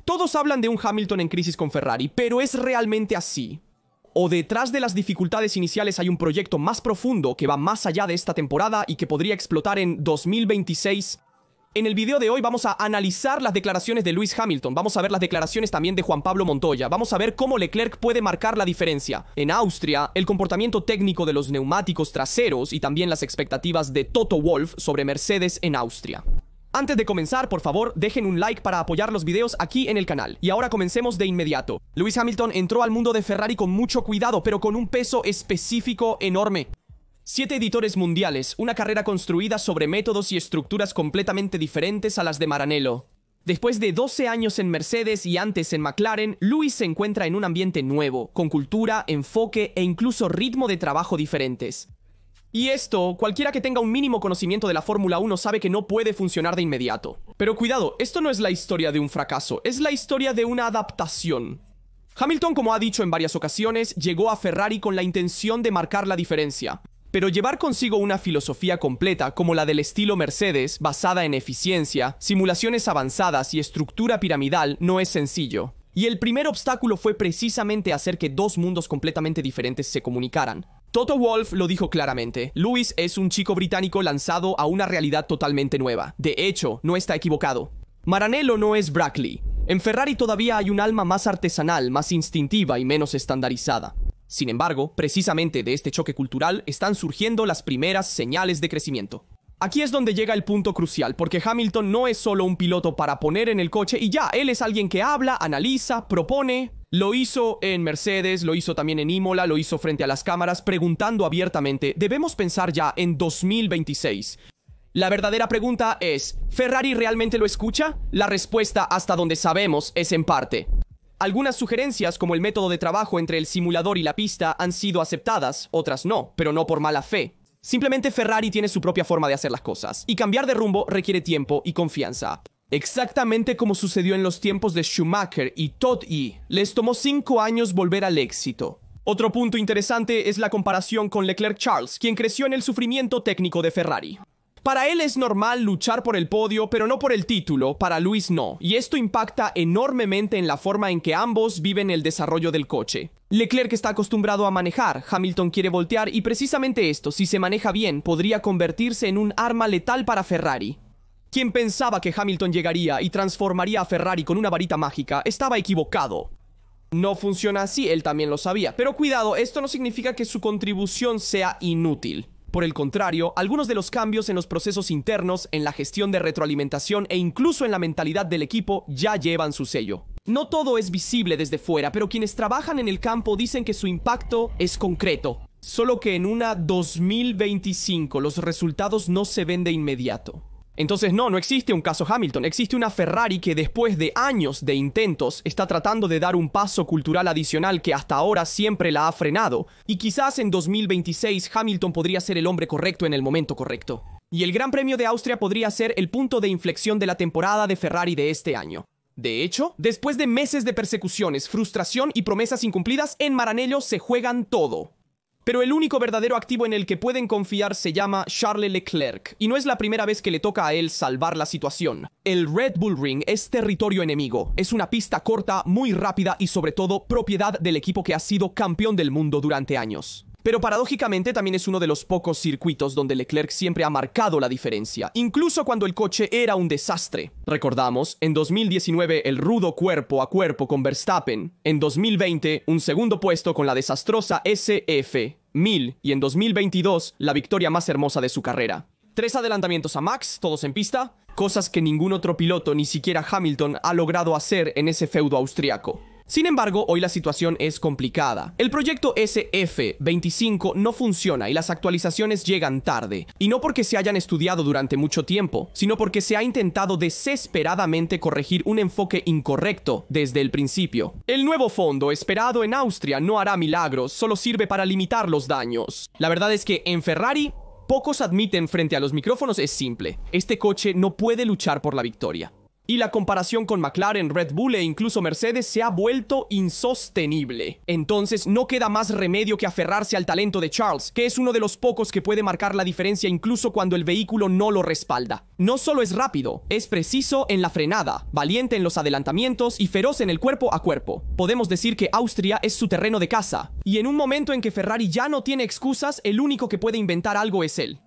Todos hablan de un Hamilton en crisis con Ferrari, pero ¿es realmente así? ¿O detrás de las dificultades iniciales hay un proyecto más profundo que va más allá de esta temporada y que podría explotar en 2026? En el video de hoy vamos a analizar las declaraciones de Lewis Hamilton, vamos a ver las declaraciones también de Juan Pablo Montoya, vamos a ver cómo Leclerc puede marcar la diferencia. En Austria, el comportamiento técnico de los neumáticos traseros y también las expectativas de Toto Wolff sobre Mercedes en Austria. Antes de comenzar, por favor, dejen un like para apoyar los videos aquí en el canal. Y ahora comencemos de inmediato. Lewis Hamilton entró al mundo de Ferrari con mucho cuidado, pero con un peso específico enorme. 7 editores mundiales, una carrera construida sobre métodos y estructuras completamente diferentes a las de Maranello. Después de 12 años en Mercedes y antes en McLaren, Lewis se encuentra en un ambiente nuevo, con cultura, enfoque e incluso ritmo de trabajo diferentes. Y esto, cualquiera que tenga un mínimo conocimiento de la Fórmula 1 sabe que no puede funcionar de inmediato. Pero cuidado, esto no es la historia de un fracaso, es la historia de una adaptación. Hamilton, como ha dicho en varias ocasiones, llegó a Ferrari con la intención de marcar la diferencia. Pero llevar consigo una filosofía completa como la del estilo Mercedes, basada en eficiencia, simulaciones avanzadas y estructura piramidal, no es sencillo. Y el primer obstáculo fue precisamente hacer que dos mundos completamente diferentes se comunicaran. Toto Wolff lo dijo claramente, Lewis es un chico británico lanzado a una realidad totalmente nueva. De hecho, no está equivocado. Maranello no es Brackley. En Ferrari todavía hay un alma más artesanal, más instintiva y menos estandarizada. Sin embargo, precisamente de este choque cultural están surgiendo las primeras señales de crecimiento. Aquí es donde llega el punto crucial, porque Hamilton no es solo un piloto para poner en el coche y ya, él es alguien que habla, analiza, propone. Lo hizo en Mercedes, lo hizo también en Imola, lo hizo frente a las cámaras, preguntando abiertamente, ¿debemos pensar ya en 2026? La verdadera pregunta es, ¿Ferrari realmente lo escucha? La respuesta, hasta donde sabemos, es en parte. Algunas sugerencias, como el método de trabajo entre el simulador y la pista, han sido aceptadas, otras no, pero no por mala fe. Simplemente Ferrari tiene su propia forma de hacer las cosas, y cambiar de rumbo requiere tiempo y confianza. Exactamente como sucedió en los tiempos de Schumacher y Todd E. Les tomó 5 años volver al éxito. Otro punto interesante es la comparación con Leclerc-Charles, quien creció en el sufrimiento técnico de Ferrari. Para él es normal luchar por el podio, pero no por el título, para Lewis no, y esto impacta enormemente en la forma en que ambos viven el desarrollo del coche. Leclerc está acostumbrado a manejar, Hamilton quiere voltear y precisamente esto, si se maneja bien, podría convertirse en un arma letal para Ferrari. Quien pensaba que Hamilton llegaría y transformaría a Ferrari con una varita mágica, estaba equivocado. No funciona así, él también lo sabía, pero cuidado, esto no significa que su contribución sea inútil. Por el contrario, algunos de los cambios en los procesos internos, en la gestión de retroalimentación e incluso en la mentalidad del equipo ya llevan su sello. No todo es visible desde fuera, pero quienes trabajan en el campo dicen que su impacto es concreto. Solo que en una 2025 los resultados no se ven de inmediato. Entonces no existe un caso Hamilton, existe una Ferrari que después de años de intentos está tratando de dar un paso cultural adicional que hasta ahora siempre la ha frenado, y quizás en 2026 Hamilton podría ser el hombre correcto en el momento correcto. Y el Gran Premio de Austria podría ser el punto de inflexión de la temporada de Ferrari de este año. De hecho, después de meses de persecuciones, frustración y promesas incumplidas, en Maranello se juegan todo. Pero el único verdadero activo en el que pueden confiar se llama Charles Leclerc, y no es la primera vez que le toca a él salvar la situación. El Red Bull Ring es territorio enemigo, es una pista corta, muy rápida y sobre todo propiedad del equipo que ha sido campeón del mundo durante años. Pero paradójicamente también es uno de los pocos circuitos donde Leclerc siempre ha marcado la diferencia, incluso cuando el coche era un desastre. Recordamos, en 2019 el rudo cuerpo a cuerpo con Verstappen, en 2020 un segundo puesto con la desastrosa SF1000 y en 2022 la victoria más hermosa de su carrera. 3 adelantamientos a Max, todos en pista, cosas que ningún otro piloto, ni siquiera Hamilton, ha logrado hacer en ese feudo austriaco. Sin embargo, hoy la situación es complicada. El proyecto SF25 no funciona y las actualizaciones llegan tarde. Y no porque se hayan estudiado durante mucho tiempo, sino porque se ha intentado desesperadamente corregir un enfoque incorrecto desde el principio. El nuevo fondo, esperado en Austria, no hará milagros, solo sirve para limitar los daños. La verdad es que en Ferrari, pocos admiten frente a los micrófonos es simple. Este coche no puede luchar por la victoria. Y la comparación con McLaren, Red Bull e incluso Mercedes se ha vuelto insostenible. Entonces no queda más remedio que aferrarse al talento de Charles, que es uno de los pocos que puede marcar la diferencia incluso cuando el vehículo no lo respalda. No solo es rápido, es preciso en la frenada, valiente en los adelantamientos y feroz en el cuerpo a cuerpo. Podemos decir que Austria es su terreno de caza, y en un momento en que Ferrari ya no tiene excusas, el único que puede inventar algo es él.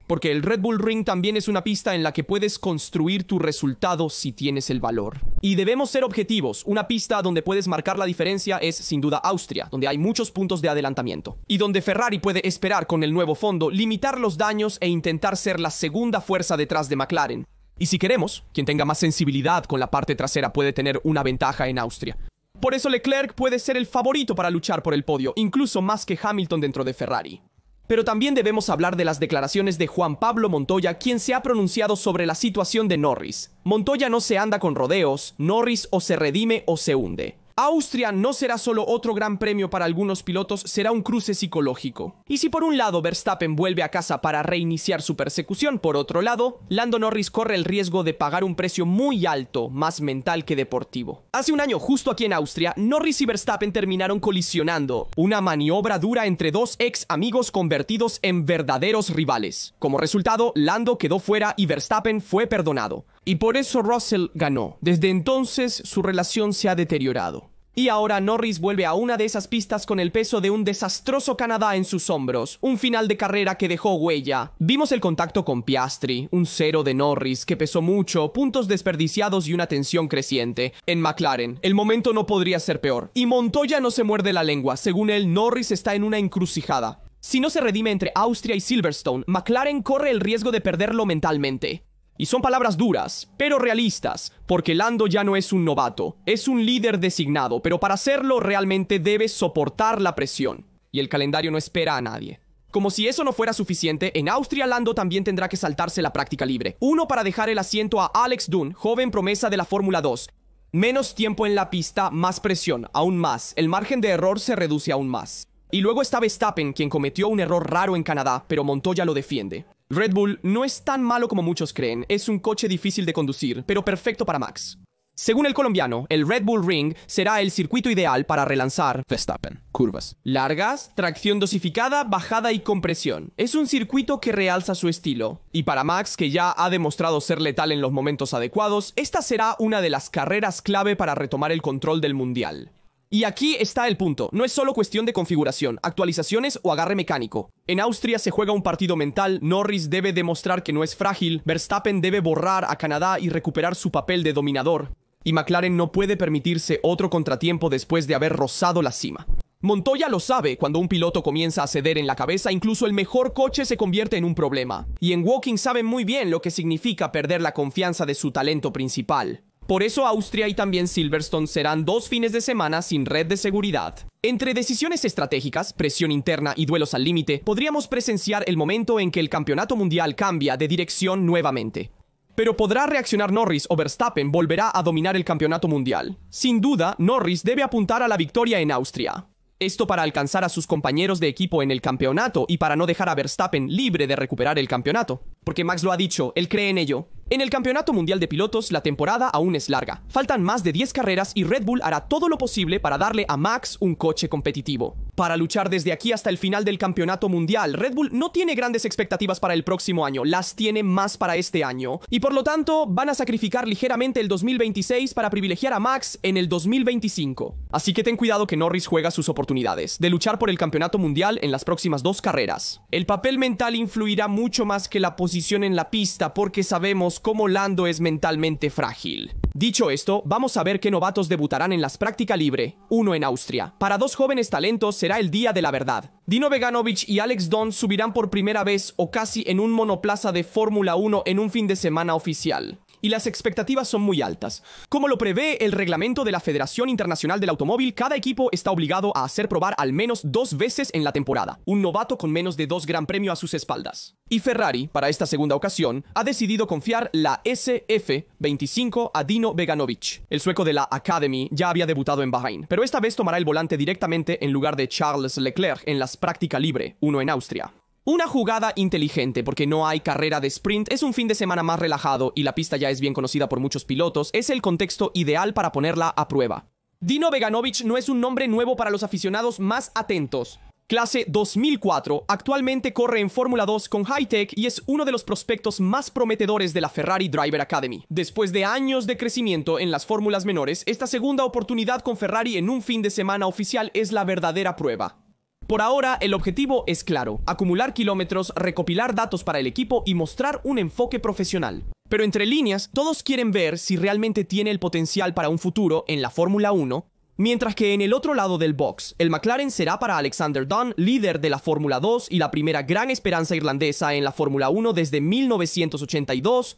Porque el Red Bull Ring también es una pista en la que puedes construir tu resultado si tienes el valor. Y debemos ser objetivos. Una pista donde puedes marcar la diferencia es sin duda Austria, donde hay muchos puntos de adelantamiento. Y donde Ferrari puede esperar con el nuevo fondo, limitar los daños e intentar ser la segunda fuerza detrás de McLaren. Y si queremos, quien tenga más sensibilidad con la parte trasera puede tener una ventaja en Austria. Por eso Leclerc puede ser el favorito para luchar por el podio, incluso más que Hamilton dentro de Ferrari. Pero también debemos hablar de las declaraciones de Juan Pablo Montoya, quien se ha pronunciado sobre la situación de Norris. Montoya no se anda con rodeos, Norris o se redime o se hunde. Austria no será solo otro gran premio para algunos pilotos, será un cruce psicológico. Y si por un lado Verstappen vuelve a casa para reiniciar su persecución, por otro lado, Lando Norris corre el riesgo de pagar un precio muy alto, más mental que deportivo. Hace un año, justo aquí en Austria, Norris y Verstappen terminaron colisionando, una maniobra dura entre dos ex amigos convertidos en verdaderos rivales. Como resultado, Lando quedó fuera y Verstappen fue perdonado. Y por eso Russell ganó. Desde entonces, su relación se ha deteriorado. Y ahora Norris vuelve a una de esas pistas con el peso de un desastroso Canadá en sus hombros. Un final de carrera que dejó huella. Vimos el contacto con Piastri, un cero de Norris que pesó mucho, puntos desperdiciados y una tensión creciente. En McLaren, el momento no podría ser peor. Y Montoya no se muerde la lengua. Según él, Norris está en una encrucijada. Si no se redime entre Austria y Silverstone, McLaren corre el riesgo de perderlo mentalmente. Y son palabras duras, pero realistas, porque Lando ya no es un novato, es un líder designado, pero para hacerlo realmente debe soportar la presión. Y el calendario no espera a nadie. Como si eso no fuera suficiente, en Austria Lando también tendrá que saltarse la práctica libre. Uno para dejar el asiento a Alex Dunn, joven promesa de la Fórmula 2. Menos tiempo en la pista, más presión, aún más. El margen de error se reduce aún más. Y luego está Verstappen, quien cometió un error raro en Canadá, pero Montoya lo defiende. Red Bull no es tan malo como muchos creen, es un coche difícil de conducir, pero perfecto para Max. Según el colombiano, el Red Bull Ring será el circuito ideal para relanzar Verstappen, curvas largas, tracción dosificada, bajada y compresión. Es un circuito que realza su estilo. Y para Max, que ya ha demostrado ser letal en los momentos adecuados, esta será una de las carreras clave para retomar el control del mundial. Y aquí está el punto, no es solo cuestión de configuración, actualizaciones o agarre mecánico. En Austria se juega un partido mental, Norris debe demostrar que no es frágil, Verstappen debe borrar a Canadá y recuperar su papel de dominador. Y McLaren no puede permitirse otro contratiempo después de haber rozado la cima. Montoya lo sabe, cuando un piloto comienza a ceder en la cabeza, incluso el mejor coche se convierte en un problema. Y en Woking saben muy bien lo que significa perder la confianza de su talento principal. Por eso Austria y también Silverstone serán 2 fines de semana sin red de seguridad. Entre decisiones estratégicas, presión interna y duelos al límite, podríamos presenciar el momento en que el campeonato mundial cambia de dirección nuevamente. Pero ¿podrá reaccionar Norris o Verstappen volverá a dominar el campeonato mundial? Sin duda, Norris debe apuntar a la victoria en Austria. Esto para alcanzar a sus compañeros de equipo en el campeonato y para no dejar a Verstappen libre de recuperar el campeonato. Porque Max lo ha dicho, él cree en ello. En el Campeonato Mundial de Pilotos, la temporada aún es larga. Faltan más de 10 carreras y Red Bull hará todo lo posible para darle a Max un coche competitivo. Para luchar desde aquí hasta el final del Campeonato Mundial, Red Bull no tiene grandes expectativas para el próximo año, las tiene más para este año. Y por lo tanto, van a sacrificar ligeramente el 2026 para privilegiar a Max en el 2025. Así que ten cuidado que Norris juega sus oportunidades de luchar por el Campeonato Mundial en las próximas 2 carreras. El papel mental influirá mucho más que la posición en la pista porque sabemos cómo Lando es mentalmente frágil. Dicho esto, vamos a ver qué novatos debutarán en las práctica libre, uno en Austria. Para 2 jóvenes talentos será el día de la verdad. Dino Beganovic y Alex Dunn subirán por primera vez o casi en un monoplaza de Fórmula 1 en un fin de semana oficial. Y las expectativas son muy altas. Como lo prevé el reglamento de la Federación Internacional del Automóvil, cada equipo está obligado a hacer probar al menos 2 veces en la temporada un novato con menos de 2 Gran Premio a sus espaldas. Y Ferrari, para esta segunda ocasión, ha decidido confiar la SF25 a Dino Beganovic. El sueco de la Academy ya había debutado en Bahrein, pero esta vez tomará el volante directamente en lugar de Charles Leclerc en las práctica libre, uno en Austria. Una jugada inteligente porque no hay carrera de sprint, es un fin de semana más relajado y la pista ya es bien conocida por muchos pilotos, es el contexto ideal para ponerla a prueba. Dino Beganovic no es un nombre nuevo para los aficionados más atentos. Clase 2004, actualmente corre en Fórmula 2 con Hi-Tech y es uno de los prospectos más prometedores de la Ferrari Driver Academy. Después de años de crecimiento en las fórmulas menores, esta segunda oportunidad con Ferrari en un fin de semana oficial es la verdadera prueba. Por ahora, el objetivo es claro: acumular kilómetros, recopilar datos para el equipo y mostrar un enfoque profesional. Pero entre líneas, todos quieren ver si realmente tiene el potencial para un futuro en la Fórmula 1, mientras que en el otro lado del box, el McLaren será para Alexander Dunn, líder de la Fórmula 2 y la primera gran esperanza irlandesa en la Fórmula 1 desde 1982.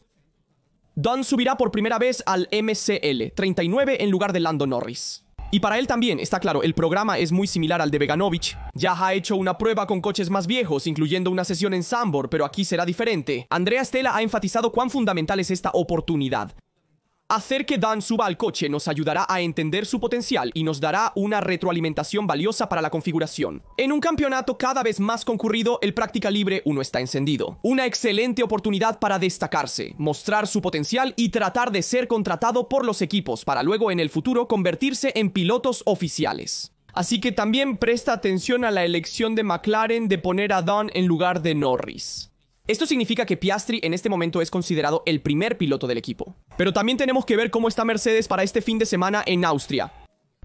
Dunn subirá por primera vez al MCL 39 en lugar de Lando Norris. Y para él también, está claro, el programa es muy similar al de Beganovic. Ya ha hecho una prueba con coches más viejos, incluyendo una sesión en Zandvoort, pero aquí será diferente. Andrea Stella ha enfatizado cuán fundamental es esta oportunidad. Hacer que Dan suba al coche nos ayudará a entender su potencial y nos dará una retroalimentación valiosa para la configuración. En un campeonato cada vez más concurrido, el Práctica Libre 1 está encendido. Una excelente oportunidad para destacarse, mostrar su potencial y tratar de ser contratado por los equipos para luego en el futuro convertirse en pilotos oficiales. Así que también presta atención a la elección de McLaren de poner a Dunn en lugar de Norris. Esto significa que Piastri en este momento es considerado el primer piloto del equipo. Pero también tenemos que ver cómo está Mercedes para este fin de semana en Austria.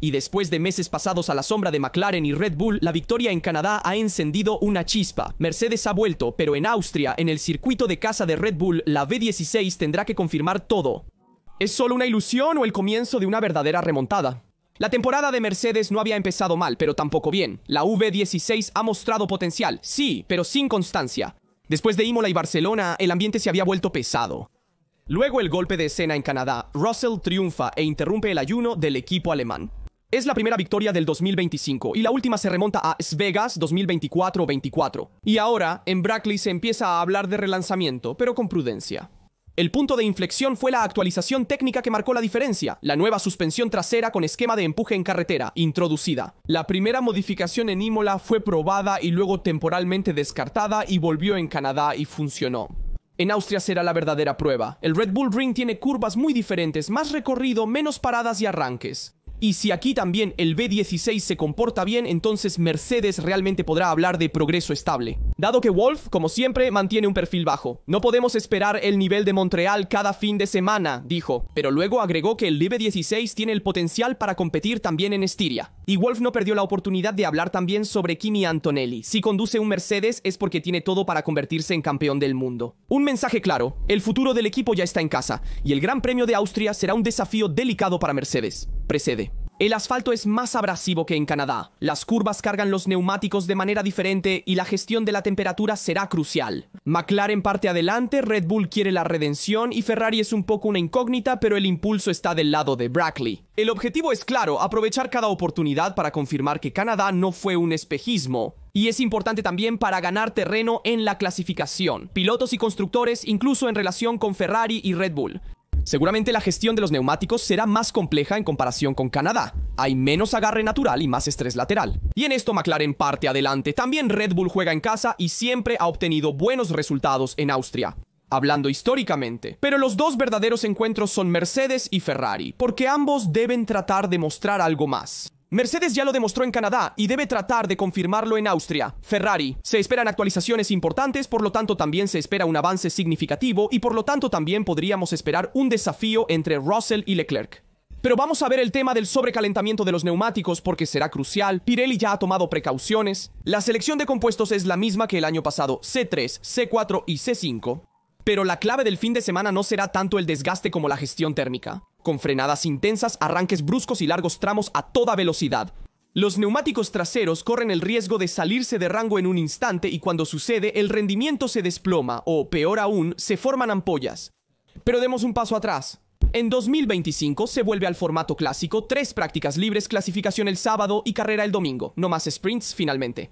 Y después de meses pasados a la sombra de McLaren y Red Bull, la victoria en Canadá ha encendido una chispa. Mercedes ha vuelto, pero en Austria, en el circuito de casa de Red Bull, la V16 tendrá que confirmar todo. ¿Es solo una ilusión o el comienzo de una verdadera remontada? La temporada de Mercedes no había empezado mal, pero tampoco bien. La V16 ha mostrado potencial, sí, pero sin constancia. Después de Imola y Barcelona, el ambiente se había vuelto pesado. Luego el golpe de escena en Canadá, Russell triunfa e interrumpe el ayuno del equipo alemán. Es la primera victoria del 2025 y la última se remonta a Las Vegas 2024-24. Y ahora, en Brackley se empieza a hablar de relanzamiento, pero con prudencia. El punto de inflexión fue la actualización técnica que marcó la diferencia, la nueva suspensión trasera con esquema de empuje en carretera, introducida. La primera modificación en Imola fue probada y luego temporalmente descartada y volvió en Canadá y funcionó. En Austria será la verdadera prueba. El Red Bull Ring tiene curvas muy diferentes, más recorrido, menos paradas y arranques. Y si aquí también el V16 se comporta bien, entonces Mercedes realmente podrá hablar de progreso estable. Dado que Wolff, como siempre, mantiene un perfil bajo. No podemos esperar el nivel de Montreal cada fin de semana, dijo. Pero luego agregó que el V16 tiene el potencial para competir también en Estiria. Y Wolff no perdió la oportunidad de hablar también sobre Kimi Antonelli. Si conduce un Mercedes es porque tiene todo para convertirse en campeón del mundo. Un mensaje claro, el futuro del equipo ya está en casa, y el Gran Premio de Austria será un desafío delicado para Mercedes. Precede. El asfalto es más abrasivo que en Canadá, las curvas cargan los neumáticos de manera diferente y la gestión de la temperatura será crucial. McLaren parte adelante, Red Bull quiere la redención y Ferrari es un poco una incógnita, pero el impulso está del lado de Brackley. El objetivo es claro, aprovechar cada oportunidad para confirmar que Canadá no fue un espejismo. Y es importante también para ganar terreno en la clasificación, pilotos y constructores, incluso en relación con Ferrari y Red Bull. Seguramente la gestión de los neumáticos será más compleja en comparación con Canadá. Hay menos agarre natural y más estrés lateral. Y en esto McLaren parte adelante. También Red Bull juega en casa y siempre ha obtenido buenos resultados en Austria. Hablando históricamente. Pero los dos verdaderos encuentros son Mercedes y Ferrari, porque ambos deben tratar de mostrar algo más. Mercedes ya lo demostró en Canadá y debe tratar de confirmarlo en Austria. Ferrari. Se esperan actualizaciones importantes, por lo tanto también se espera un avance significativo y por lo tanto también podríamos esperar un desafío entre Russell y Leclerc. Pero vamos a ver el tema del sobrecalentamiento de los neumáticos porque será crucial. Pirelli ya ha tomado precauciones. La selección de compuestos es la misma que el año pasado, C3, C4 y C5. Pero la clave del fin de semana no será tanto el desgaste como la gestión térmica. Con frenadas intensas, arranques bruscos y largos tramos a toda velocidad. Los neumáticos traseros corren el riesgo de salirse de rango en un instante y cuando sucede, el rendimiento se desploma o, peor aún, se forman ampollas. Pero demos un paso atrás. En 2025 se vuelve al formato clásico, 3 prácticas libres, clasificación el sábado y carrera el domingo. No más sprints, finalmente.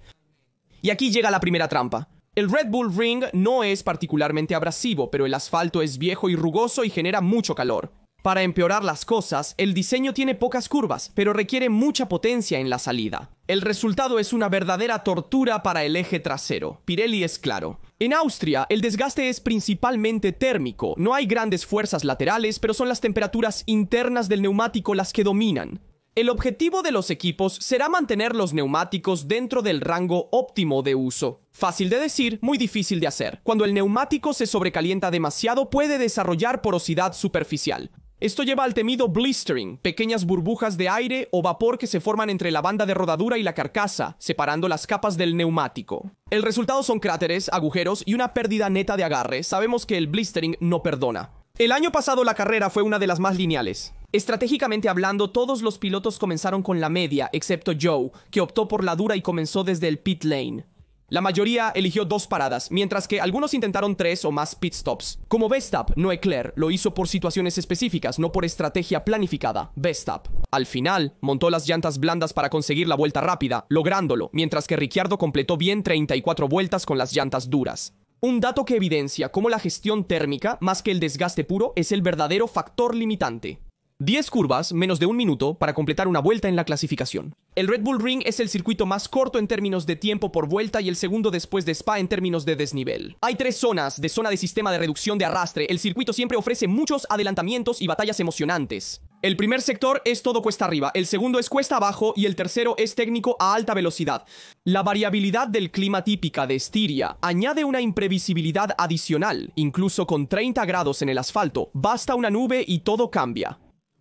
Y aquí llega la primera trampa. El Red Bull Ring no es particularmente abrasivo, pero el asfalto es viejo y rugoso y genera mucho calor. Para empeorar las cosas, el diseño tiene pocas curvas, pero requiere mucha potencia en la salida. El resultado es una verdadera tortura para el eje trasero. Pirelli es claro. En Austria, el desgaste es principalmente térmico. No hay grandes fuerzas laterales, pero son las temperaturas internas del neumático las que dominan. El objetivo de los equipos será mantener los neumáticos dentro del rango óptimo de uso. Fácil de decir, muy difícil de hacer. Cuando el neumático se sobrecalienta demasiado, puede desarrollar porosidad superficial. Esto lleva al temido blistering, pequeñas burbujas de aire o vapor que se forman entre la banda de rodadura y la carcasa, separando las capas del neumático. El resultado son cráteres, agujeros y una pérdida neta de agarre. Sabemos que el blistering no perdona. El año pasado la carrera fue una de las más lineales. Estratégicamente hablando, todos los pilotos comenzaron con la media, excepto Joe, que optó por la dura y comenzó desde el pit lane. La mayoría eligió 2 paradas, mientras que algunos intentaron 3 o más pit stops. Como Verstappen, no Leclerc, lo hizo por situaciones específicas, no por estrategia planificada. Verstappen. Al final, montó las llantas blandas para conseguir la vuelta rápida, lográndolo, mientras que Ricciardo completó bien 34 vueltas con las llantas duras. Un dato que evidencia cómo la gestión térmica, más que el desgaste puro, es el verdadero factor limitante. 10 curvas, menos de 1 minuto, para completar una vuelta en la clasificación. El Red Bull Ring es el circuito más corto en términos de tiempo por vuelta y el segundo después de Spa en términos de desnivel. Hay 3 zonas de zona de sistema de reducción de arrastre. El circuito siempre ofrece muchos adelantamientos y batallas emocionantes. El primer sector es todo cuesta arriba, el segundo es cuesta abajo y el tercero es técnico a alta velocidad. La variabilidad del clima típica de Estiria añade una imprevisibilidad adicional. Incluso con 30 grados en el asfalto, basta una nube y todo cambia.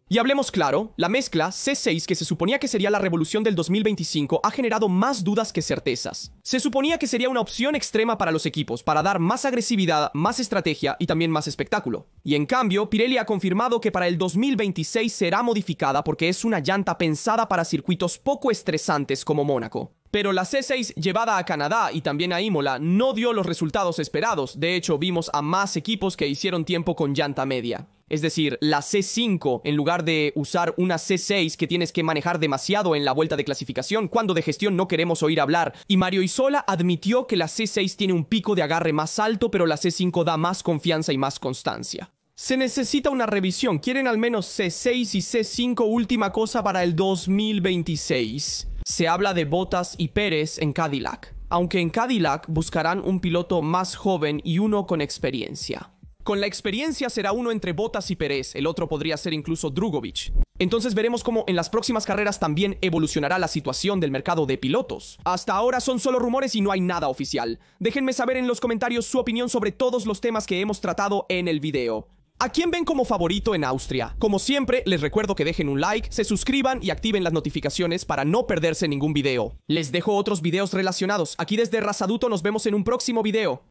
Y hablemos claro, la mezcla C6 que se suponía que sería la revolución del 2025 ha generado más dudas que certezas. Se suponía que sería una opción extrema para los equipos, para dar más agresividad, más estrategia y también más espectáculo. Y en cambio, Pirelli ha confirmado que para el 2026 será modificada porque es una llanta pensada para circuitos poco estresantes como Mónaco. Pero la C6 llevada a Canadá y también a Imola no dio los resultados esperados. De hecho, vimos a más equipos que hicieron tiempo con llanta media. Es decir, la C5, en lugar de usar una C6 que tienes que manejar demasiado en la vuelta de clasificación, cuando de gestión no queremos oír hablar. Y Mario Isola admitió que la C6 tiene un pico de agarre más alto, pero la C5 da más confianza y más constancia. Se necesita una revisión. Quieren al menos C6 y C5 última cosa para el 2026. Se habla de Bottas y Pérez en Cadillac. Aunque en Cadillac buscarán un piloto más joven y uno con experiencia. Con la experiencia será uno entre Bottas y Pérez, el otro podría ser incluso Drugovich. Entonces veremos cómo en las próximas carreras también evolucionará la situación del mercado de pilotos. Hasta ahora son solo rumores y no hay nada oficial. Déjenme saber en los comentarios su opinión sobre todos los temas que hemos tratado en el video. ¿A quién ven como favorito en Austria? Como siempre, les recuerdo que dejen un like, se suscriban y activen las notificaciones para no perderse ningún video. Les dejo otros videos relacionados. Aquí desde Rasaduto nos vemos en un próximo video.